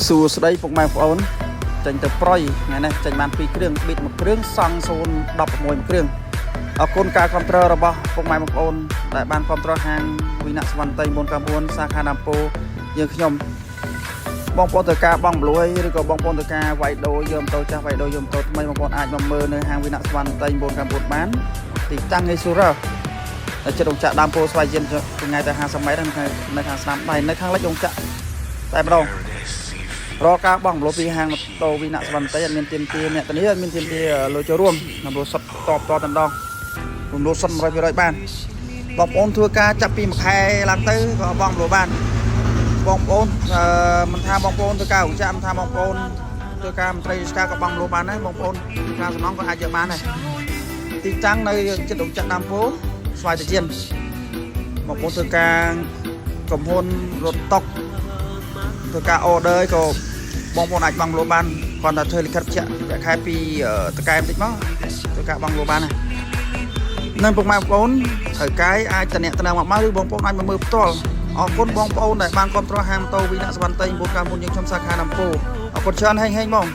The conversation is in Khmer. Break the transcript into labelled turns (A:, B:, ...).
A: សួស្តីពុកម៉ែបងប្អូនចេញទៅប្រយថ្ងៃនេះចេញបាន2គ្រឿងប៊ីត1គ្រឿងសង់016មួយគ្រឿងអរគុណការគ្រប់គ្រងរបស់ពុកម៉ែបងប្អូនដែលបានគ្រប់គ្រងហាងវិន័យសវណ្ណតៃ999សាខាណាំពូយើងខ្ញុំបងប្អូនទៅការបងប្លួយឬក៏បងប្អូនទៅការវាយដូរយកម៉ូតូចាស់វាយដូរយកម៉ូតូថ្មីបងប្អូនអាចមកមើលនៅហាងវិន័យសវណ្ណតៃ999បានទីតាំងងាយស្រួលហើយចិត្តអង្គចាក់ដើមពោធិ៍ស្វាយយានថ្ងៃទៅ50ម៉ែត្រនៅខាងស្នាមដៃនៅខាងលិចអង្គចាក់តែម្ដងរកការបងប្លួយពីហាងម៉ូតូវិន័យសវណ្ណតៃអត់មានទៀមទាអ្នកតានេះអត់មានទៀមទាលុយចូលរួមನಮ್ಮរសុទ្ធតតែម្ដងរំលោះសុទ្ធ 100% បានបងប្អូនធ្វើការចាប់ពីមួយខែឡើងទៅក៏បងប្លួយបានបងប្អូនមិនថាបងប្អូនធ្វើការអង្គចាក់មិនថាបងប្អូនធ្វើការមន្ត្រីរាជការក៏បងប្លួយបានដែរបងប្អូនការសំណងក៏អាចយកបានដែរទីតាំងនៅចិត្តអង្គចាក់ដើមពោធិ៍ស្វាយតាជៀនបងប្អូនធ្វើការកំហ៊ុនរត់តុកធ្វើការ order ក៏បងប្អូនអាចបងប្លួយបានគាត់តែធ្វើលិខិតចាក់ខែពីតកែបន្តិចមកធ្វើការបងប្លួយបានដែរនឹងពុកម៉ែបងប្អូនត្រូវកាយអាចតំណតំណងមកឬបងប្អូនអាចមកមើលផ្ទាល់អរគុណបងប្អូនដែលបានគ្រប់គ្រងហាងម៉ូតូវិន័យសវណ្ណតៃ999យើងខ្ញុំសាខាណាំពូអរគុណច្រើនហេងបង